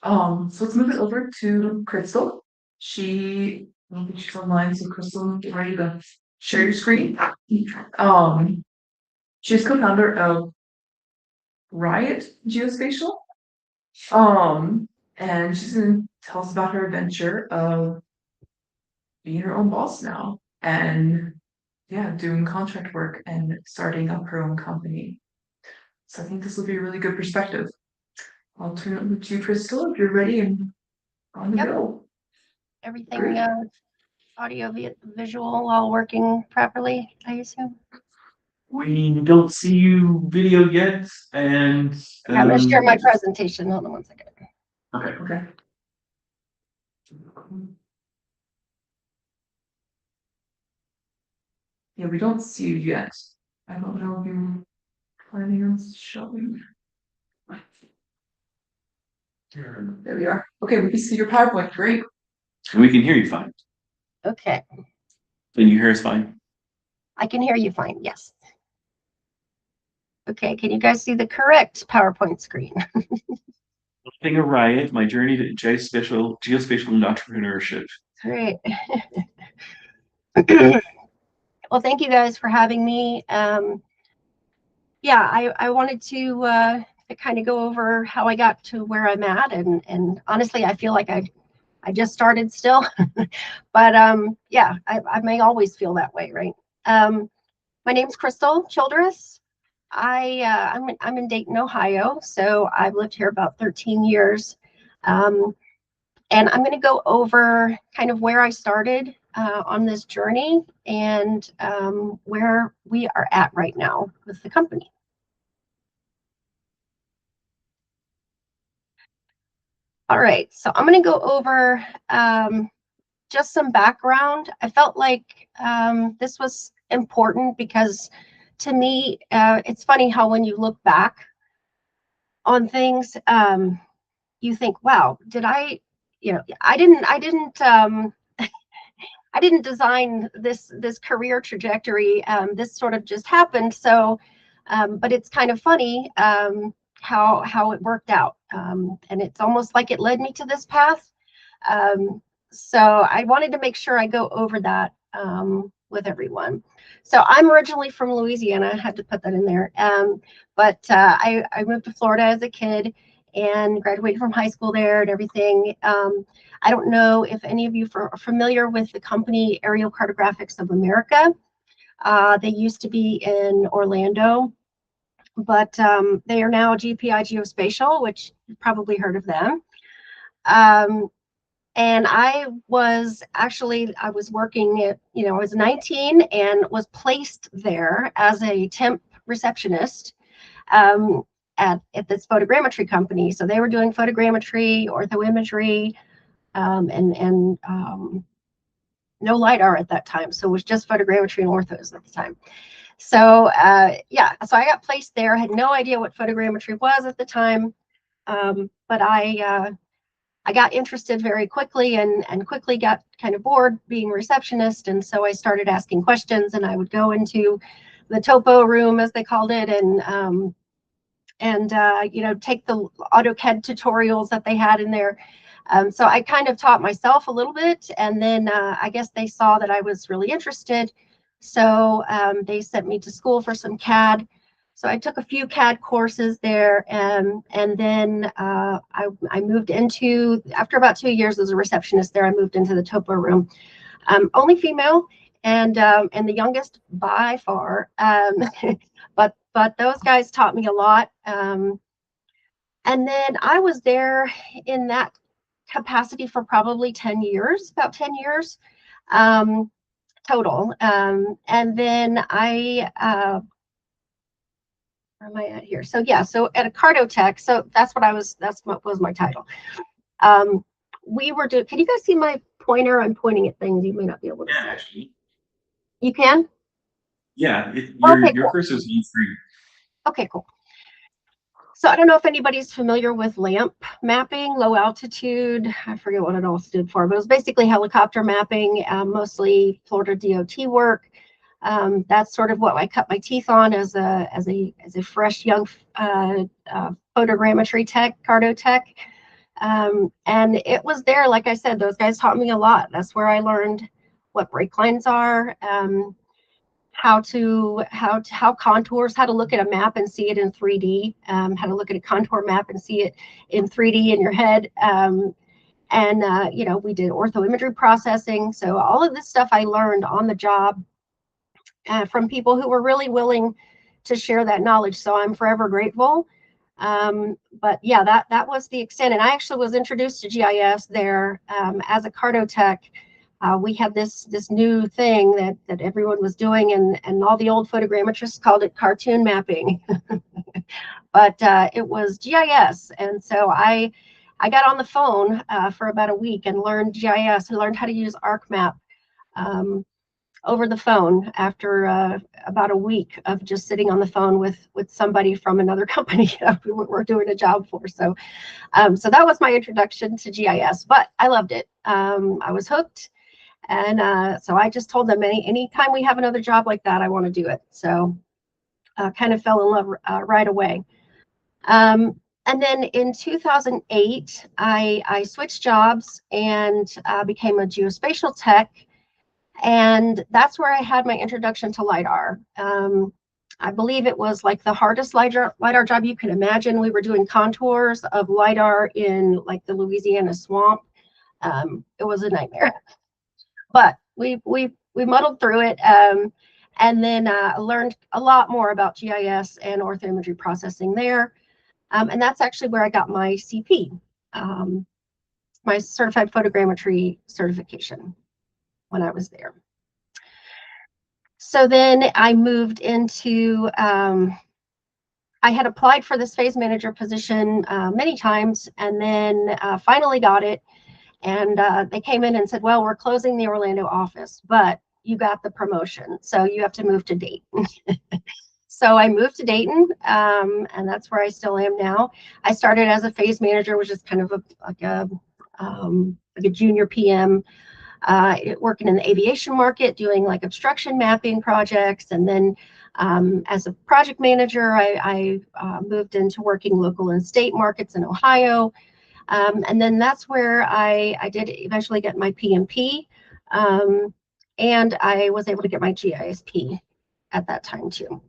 So let's move it over to Crystal. I don't think she's online, so Crystal, get ready to share your screen. Um, she's co-founder of RIOT Geospatial. And she's gonna tell us about her adventure of being her own boss now and yeah, doing contract work and starting up her own company. So I think this will be a really good perspective. I'll turn it over to you, Crystal, if you're ready and on the go. Everything Great. audio visual all working properly, I assume. We don't see you video yet, and I'm gonna share my presentation. Hold on 1 second. Okay. Yeah, we don't see you yet. I don't know if you're planning on showing. There we are. Okay, we can see your PowerPoint. Great. And we can hear you fine. Okay. Can you hear us fine? I can hear you fine, yes. Okay, can you guys see the correct PowerPoint screen? Building a RIOT, my journey to geospatial and entrepreneurship. Great. Well, thank you guys for having me. Yeah, I wanted to kind of go over how I got to where I'm at, and honestly, I feel like I just started still, but yeah, I may always feel that way, right? My name's Crystal Childress. I'm in Dayton, Ohio, so I've lived here about 13 years. And I'm going to go over kind of where I started on this journey and where we are at right now with the company. All right, so I'm going to go over just some background. I felt like this was important because to me, it's funny how when you look back on things, you think, wow, I didn't design this career trajectory. This sort of just happened. So, but it's kind of funny how it worked out. And it's almost like it led me to this path. So I wanted to make sure I go over that with everyone. So I'm originally from Louisiana. I had to put that in there. But I moved to Florida as a kid and graduated from high school there and everything. I don't know if any of you are familiar with the company Aerial Cartographics of America. They used to be in Orlando, but they are now GPI Geospatial, which you've probably heard of them. And I was working at, I was 19 and was placed there as a temp receptionist at this photogrammetry company. So they were doing photogrammetry, orthoimagery, and no LiDAR at that time. So it was just photogrammetry and orthos at the time. So yeah, so I got placed there. I had no idea what photogrammetry was at the time, but I got interested very quickly and quickly got kind of bored being a receptionist. And so I started asking questions, and I would go into the topo room, as they called it, and take the AutoCAD tutorials that they had in there. So I kind of taught myself a little bit, and then I guess they saw that I was really interested. So they sent me to school for some CAD. So I took a few CAD courses there, and then I moved into, after about 2 years as a receptionist there, I moved into the topo room. Only female, and the youngest by far. But those guys taught me a lot. And then I was there in that capacity for probably 10 years, about 10 years total. And then where am I at here? So yeah, so at a Cartotech, so that's what was my title. We were doing, can you guys see my pointer? I'm pointing at things you may not be able to see. Actually. You can? Yeah, your cursor is free. Okay, cool. So I don't know if anybody's familiar with LAMP mapping, low altitude. I forget what it all stood for, but it was basically helicopter mapping, mostly Florida DOT work. That's sort of what I cut my teeth on as a fresh young photogrammetry tech, cartotech. And it was there, like I said, those guys taught me a lot. That's where I learned what break lines are, how contours, how to look at a map and see it in 3D, how to look at a contour map and see it in 3D in your head. You know, we did ortho imagery processing. So all of this stuff I learned on the job from people who were really willing to share that knowledge. So I'm forever grateful. But yeah, that was the extent. And I actually was introduced to GIS there as a carto tech. We had this new thing that everyone was doing, and all the old photogrammetrists called it cartoon mapping. But it was GIS. And so I got on the phone for about a week and learned GIS and learned how to use ArcMap over the phone after about a week of just sitting on the phone with somebody from another company that we were doing a job for. So so that was my introduction to GIS, but I loved it. I was hooked. And so I just told them anytime we have another job like that, I want to do it. So kind of fell in love right away. And then in 2008, I switched jobs and became a geospatial tech. And that's where I had my introduction to LiDAR. I believe it was like the hardest LiDAR job you could imagine. We were doing contours of LiDAR in like the Louisiana swamp. It was a nightmare, but we muddled through it. And then learned a lot more about GIS and orthoimagery processing there. And that's actually where I got my CP, my certified photogrammetry certification when I was there. So then I moved into, I had applied for this phase manager position many times, and then finally got it. And they came in and said, well, we're closing the Orlando office, but you got the promotion, so you have to move to Dayton. So I moved to Dayton, and that's where I still am now. I started as a phase manager, which is kind of like a junior PM, working in the aviation market, doing like obstruction mapping projects. And then as a project manager, I moved into working local and state markets in Ohio. And then that's where I did eventually get my PMP, and I was able to get my GISP at that time too.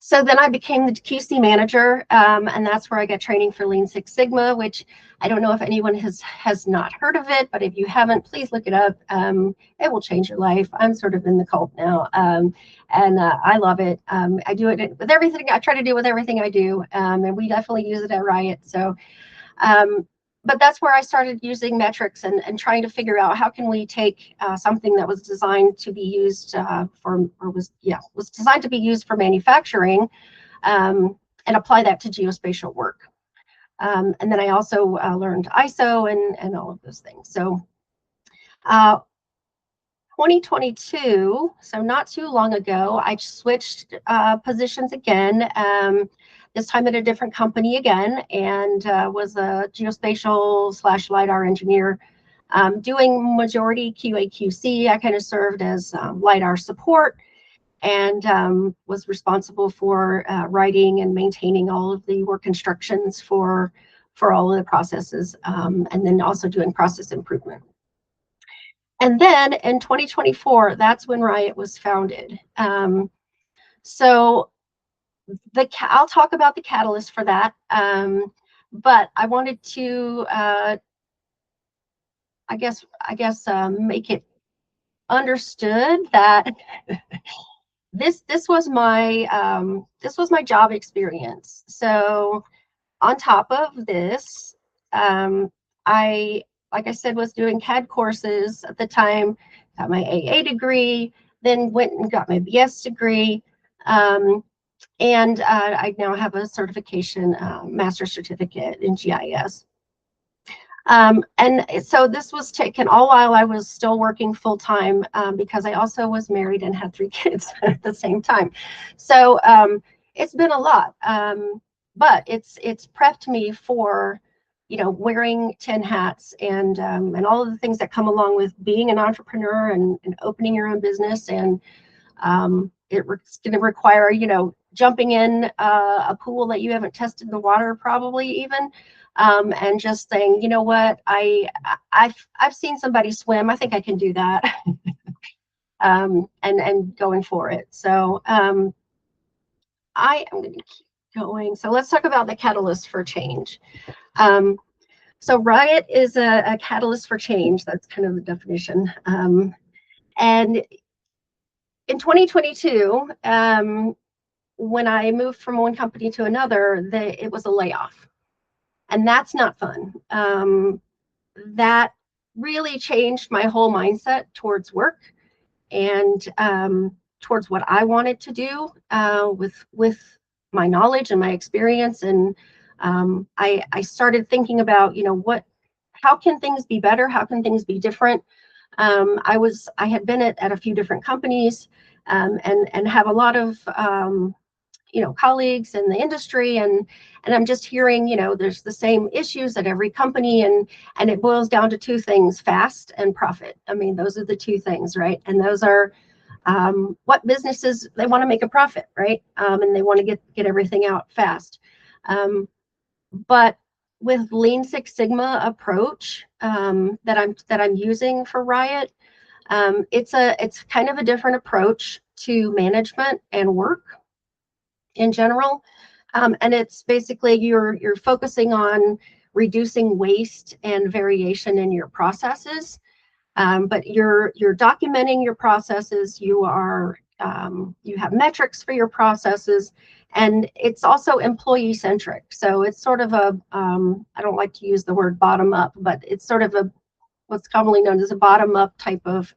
So then I became the QC manager, and that's where I got training for Lean Six Sigma, which I don't know if anyone has not heard of it, but if you haven't, please look it up. It will change your life. I'm sort of in the cult now, and I love it. I do it with everything. I try to do with everything I do, and we definitely use it at RIOT. So, but that's where I started using metrics and trying to figure out how can we take something that was designed to be used was designed to be used for manufacturing, and apply that to geospatial work. And then I also learned ISO and all of those things. So 2022, so not too long ago, I switched positions again. This time at a different company again, and was a geospatial / LiDAR engineer, doing majority QA/QC. I kind of served as LiDAR support, and was responsible for writing and maintaining all of the work instructions for all of the processes, and then also doing process improvement. And then in 2024, that's when RIOT was founded. So I'll talk about the catalyst for that, but I wanted to, I guess, make it understood that this was my job experience. So on top of this, like I said, was doing CAD courses at the time, got my AA degree, then went and got my BS degree. And I now have a certification, master's certificate in GIS. And so this was taken all while I was still working full time, because I also was married and had 3 kids at the same time. So it's been a lot, but it's prepped me for, wearing 10 hats and all of the things that come along with being an entrepreneur and opening your own business. And it's going to require, jumping in a pool that you haven't tested the water probably even, and just saying, you know what, I've seen somebody swim. I think I can do that. And going for it. So I am going to keep going. So let's talk about the catalyst for change. So RIOT is a catalyst for change. That's kind of the definition. And in 2022, when I moved from one company to another, it was a layoff. And that's not fun. That really changed my whole mindset towards work and towards what I wanted to do with my knowledge and my experience. And I started thinking about, how can things be better? How can things be different? I had been at a few different companies and have a lot of colleagues in the industry, and I'm just hearing, there's the same issues at every company, and it boils down to two things: fast and profit. I mean, those are the two things, right? And those are what businesses, they want to make a profit, right? And they want to get everything out fast. But with Lean Six Sigma approach that I'm using for RIOT, it's kind of a different approach to management and work in general. And it's basically you're focusing on reducing waste and variation in your processes. But you're documenting your processes. You have metrics for your processes, and it's also employee centric. So it's sort of a I don't like to use the word bottom up, but it's sort of what's commonly known as a bottom up type of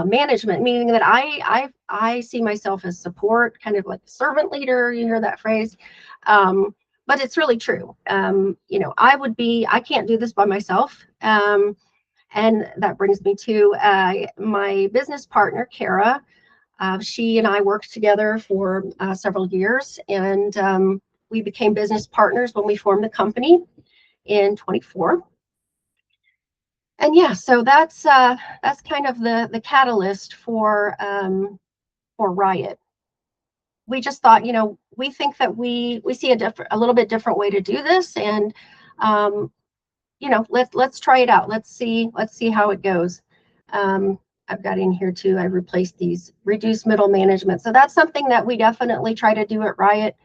management, meaning that I see myself as support, kind of like a servant leader. You hear that phrase. But it's really true. I can't do this by myself. And that brings me to my business partner, Cara. She and I worked together for several years, and we became business partners when we formed the company in 24. And yeah, so that's kind of the catalyst for RIOT. We just thought, we think that we see a little bit different way to do this, and let's try it out. Let's see how it goes. I've got in here too, I replaced these reduced middle management. So that's something that we definitely try to do at RIOT.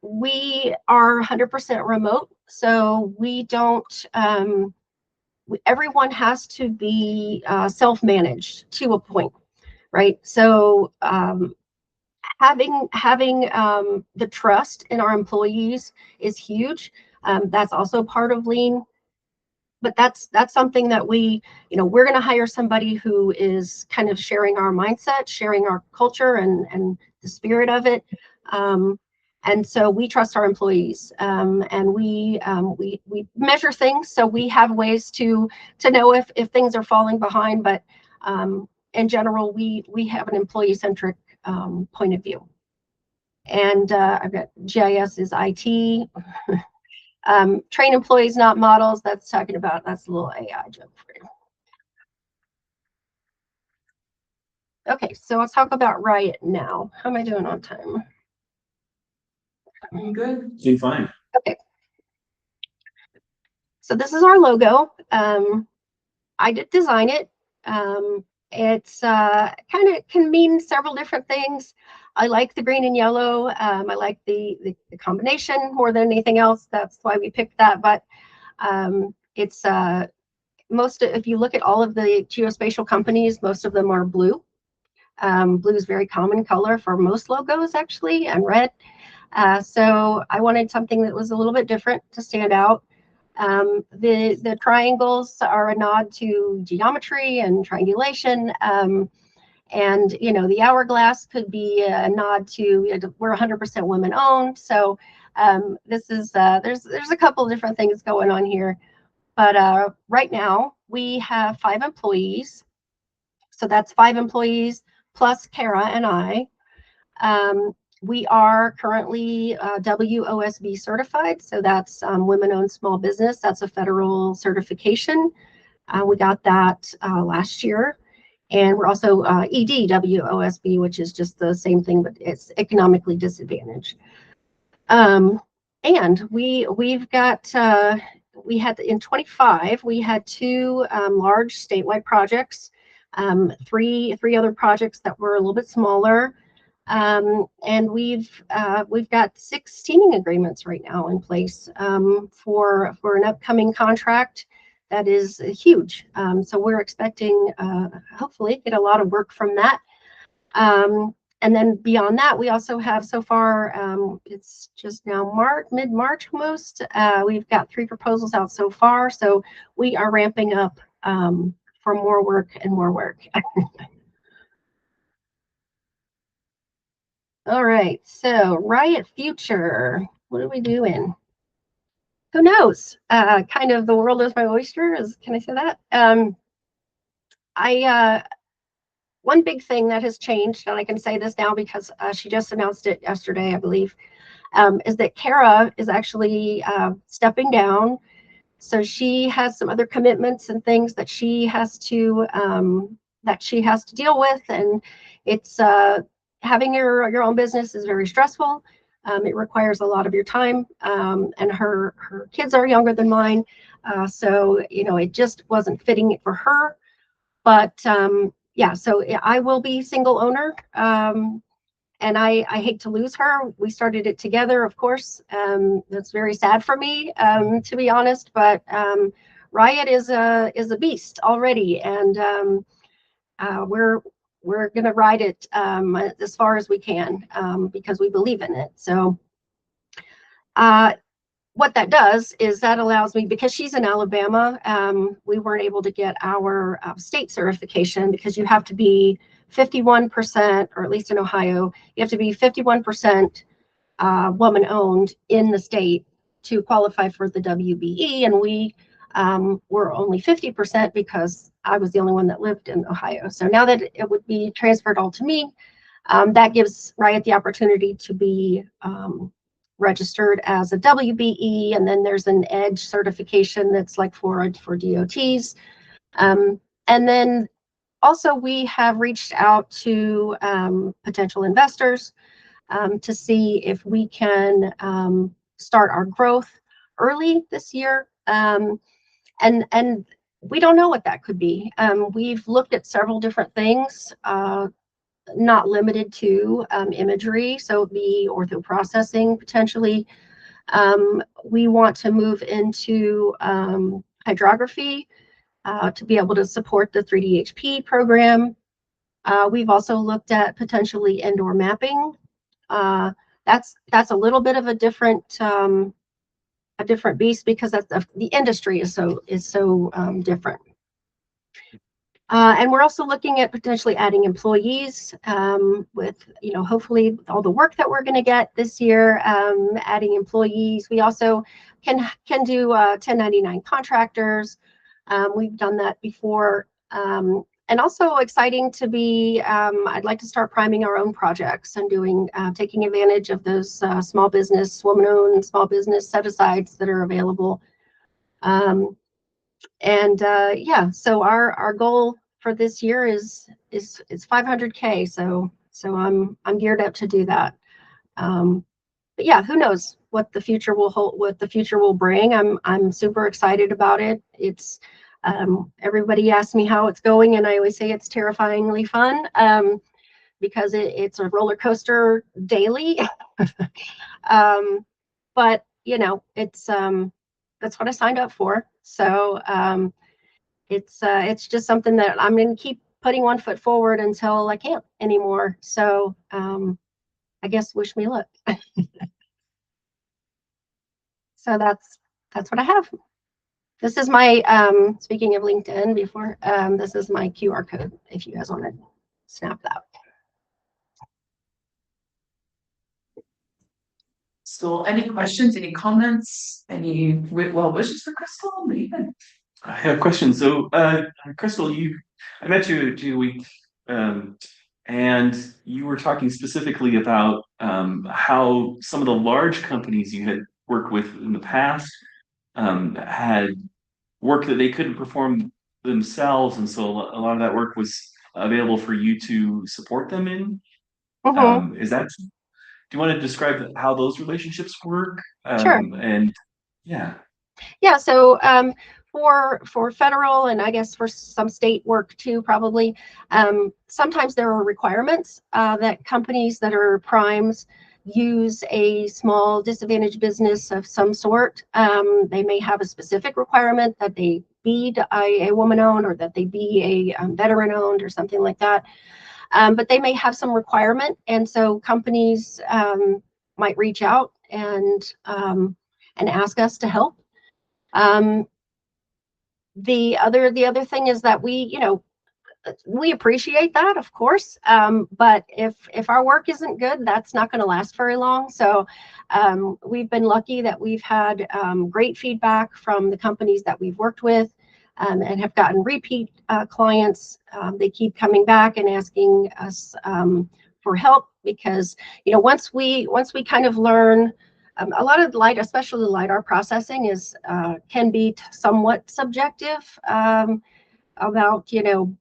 We are 100% remote, so we don't, everyone has to be self-managed to a point, right? So having the trust in our employees is huge. That's also part of Lean. But that's something that we're going to hire somebody who is kind of sharing our mindset, sharing our culture and the spirit of it. And so we trust our employees, and we measure things. So we have ways to know if things are falling behind. But in general, we have an employee-centric point of view. And I've got GIS is IT. Train employees, not models. That's a little AI joke for you. Okay, so let's talk about RIOT now. How am I doing on time? I'm good. Doing fine. Okay. So this is our logo. I did design it. It's kind of can mean several different things. I like the green and yellow. I like the combination more than anything else. That's why we picked that. But it's if you look at all of the geospatial companies, most of them are blue. Blue is very common color for most logos, actually, and red. So I wanted something that was a little bit different to stand out. The triangles are a nod to geometry and triangulation. And the hourglass could be a nod to we're 100% women owned. So this is there's a couple of different things going on here. But right now we have 5 employees. So that's 5 employees plus Cara and I. We are currently WOSB certified. So that's women-owned small business. That's a federal certification. We got that last year. And we're also EDWOSB, which is just the same thing, but it's economically disadvantaged. And we've got we had in 25 we had two large statewide projects, three other projects that were a little bit smaller, and we've got 6 teaming agreements right now in place for an upcoming contract that is huge. So we're expecting hopefully get a lot of work from that. And then beyond that, we also have so far, it's just now mid-March almost, we've got 3 proposals out so far. So we are ramping up for more work and more work. All right, so RIOT future, what are we doing? Who knows? Kind of the world is my oyster, can I say that? One big thing that has changed, and I can say this now because she just announced it yesterday, I believe, is that Cara is actually stepping down. So she has some other commitments and things that she has to deal with, and it's having your own business is very stressful. It requires a lot of your time, and her kids are younger than mine, so it just wasn't fitting for her. But yeah, so I will be single owner, and I hate to lose her. We started it together, of course. That's very sad for me, to be honest. But RIOT is a beast already, and we're gonna ride it as far as we can, because we believe in it. So what that does is that allows me, because she's in Alabama, we weren't able to get our state certification because you have to be 51%, or at least in Ohio, you have to be 51% woman-owned in the state to qualify for the WBE, and we were only 50% because I was the only one that lived in Ohio. So now that it would be transferred all to me, that gives RIOT the opportunity to be registered as a WBE, and then there's an EDGE certification that's like for DOTs. And then also we have reached out to potential investors to see if we can start our growth early this year. And we don't know what that could be. We've looked at several different things, not limited to imagery, so the ortho processing potentially. We want to move into hydrography to be able to support the 3D HP program. We've also looked at potentially indoor mapping. That's a little bit of a different beast because the industry is so different. And we're also looking at potentially adding employees with, hopefully all the work that we're going to get this year, adding employees. We also can do 1099 contractors. We've done that before. And also exciting to be, I'd like to start priming our own projects and taking advantage of those small business, woman-owned small business set-asides that are available. Yeah, so our goal for this year is 500K. So I'm geared up to do that. But yeah, who knows what the future will hold, what the future will bring. I'm super excited about it. It's everybody asks me how it's going, and I always say it's terrifyingly fun, because it's a roller coaster daily. But it's that's what I signed up for. So it's just something that I'm going to keep putting one foot forward until I can't anymore. So I guess wish me luck. So that's what I have. This is my speaking of LinkedIn before, this is my QR code if you guys want to snap that. So any questions, any comments, any well wishes for Crystal? I have questions. So, Crystal, I met you at GeoWeek, and you were talking specifically about how some of the large companies you had worked with in the past had work that they couldn't perform themselves, and so a lot of that work was available for you to support them in. Mm-hmm. Is that you want to describe how those relationships work? Sure. And yeah. Yeah, so for federal and I guess for some state work too, probably, sometimes there are requirements that companies that are primes use a small disadvantaged business of some sort. They may have a specific requirement that they be a woman-owned or that they be a veteran-owned or something like that. But they may have some requirement, and so companies might reach out and ask us to help. The other thing is that we appreciate that, of course, but if our work isn't good, that's not going to last very long. So we've been lucky that we've had great feedback from the companies that we've worked with, and have gotten repeat clients. They keep coming back and asking us for help, because once we kind of learn. A lot of LiDAR, especially the LiDAR processing, can be somewhat subjective about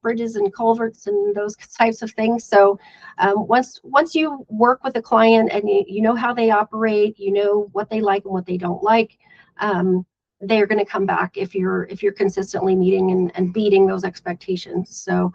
bridges and culverts and those types of things. So once you work with a client and you know how they operate, you know what they like and what they don't like, they're going to come back if you're consistently meeting and beating those expectations. So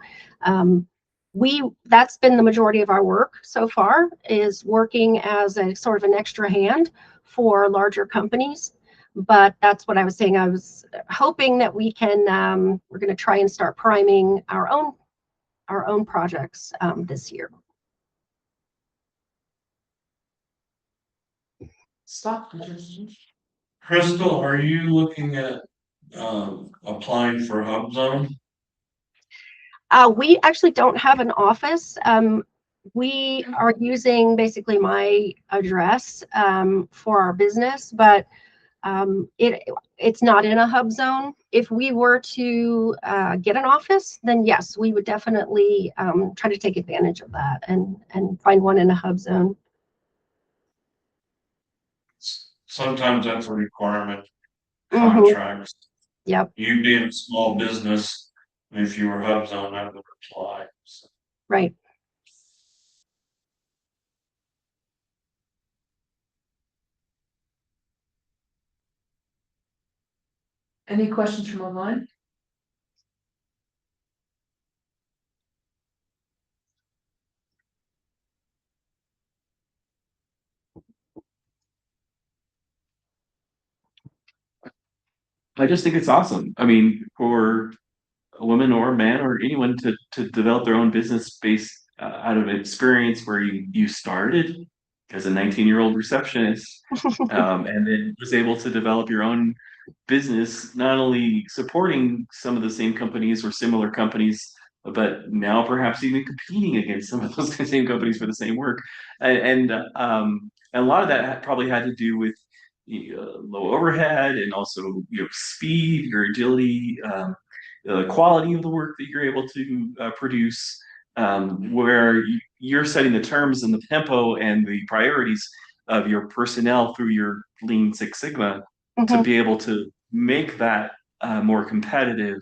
that's been the majority of our work so far, is working as a sort of an extra hand for larger companies. But that's what I was saying. I was hoping that we're going to try and start priming our own projects this year. Stop. Crystal, are you looking at applying for Hub Zone? We actually don't have an office. We are using basically my address for our business, but it's not in a hub zone. If we were to get an office, then yes, we would definitely try to take advantage of that and find one in a hub zone. Sometimes that's a requirement. Mm-hmm. Contracts. Yep. You being a small business, if you were Hub Zone, I would apply. So. Right. Any questions from online? I just think it's awesome. I mean, for a woman or a man or anyone to develop their own business based out of experience where you started as a 19-year-old receptionist, and then was able to develop your own business, not only supporting some of the same companies or similar companies, but now perhaps even competing against some of those same companies for the same work. And a lot of that probably had to do with low overhead and also your speed, your agility, the quality of the work that you're able to produce, where you're setting the terms and the tempo and the priorities of your personnel through your Lean Six Sigma to be able to make that more competitive.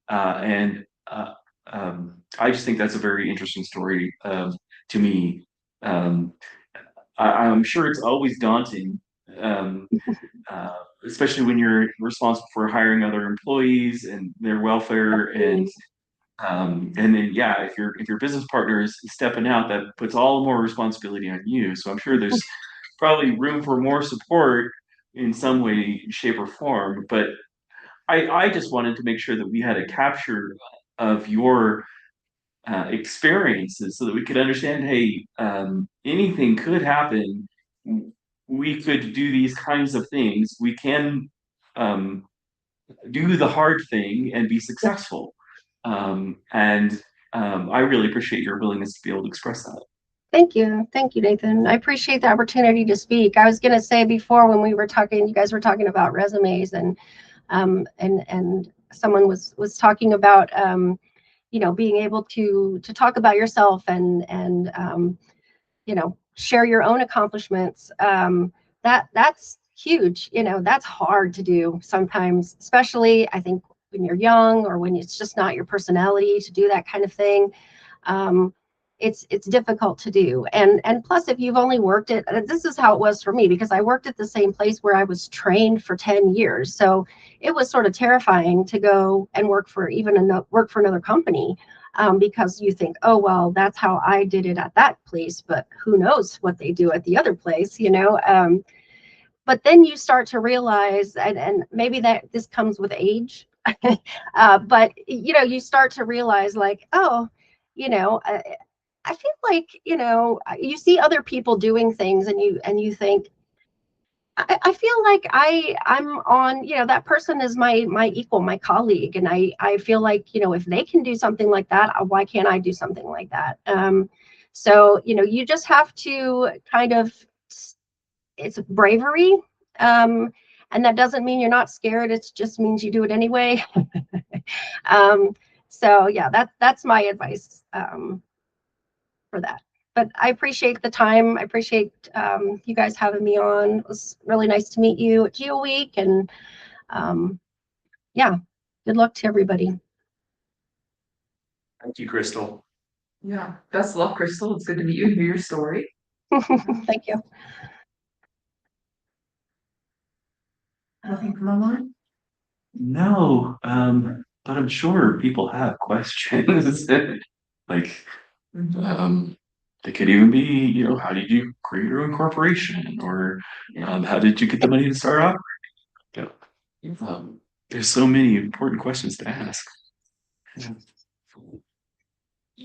And I just think that's a very interesting story to me. I'm sure it's always daunting, especially when you're responsible for hiring other employees and their welfare, and then yeah, if your business partner is stepping out, that puts all the more responsibility on you. So I'm sure there's probably room for more support in some way, shape, or form. But I just wanted to make sure that we had a capture of your experiences so that we could understand, hey, anything could happen. We could do these kinds of things. We can do the hard thing and be successful. And I really appreciate your willingness to be able to express that. Thank you, Nathan. I appreciate the opportunity to speak. I was going to say before, when we were talking, you guys were talking about resumes, and someone was talking about being able to talk about yourself and share your own accomplishments. That's huge. That's hard to do sometimes, especially I think when you're young or when it's just not your personality to do that kind of thing. it's difficult to do. And plus, if you've only worked at, this is how it was for me, because I worked at the same place where I was trained for 10 years. So it was sort of terrifying to go and work for another company, because you think, oh, well, that's how I did it at that place, but who knows what they do at the other place, you know? But then you start to realize, and maybe that this comes with age, but you know, you start to realize like, oh, you know, I feel like, you know, you see other people doing things, and you think, I feel like I'm on, you know, that person is my equal, my colleague, and I feel like, you know, if they can do something like that, why can't I do something like that? So, you know, you just have to kind of, it's bravery, and that doesn't mean you're not scared. It just means you do it anyway. um, so yeah, that's my advice, for that. But I appreciate the time. I appreciate, you guys having me on. It was really nice to meet you at Geo Week, and yeah, good luck to everybody. Thank you, Crystal. Yeah, best of luck, Crystal. It's good to meet you and hear your story. Thank you. Nothing from online? No, but I'm sure people have questions. Like, they could even be, you know, how did you create your own corporation, or how did you get the money to start off? Yeah. There's so many important questions to ask. Yeah.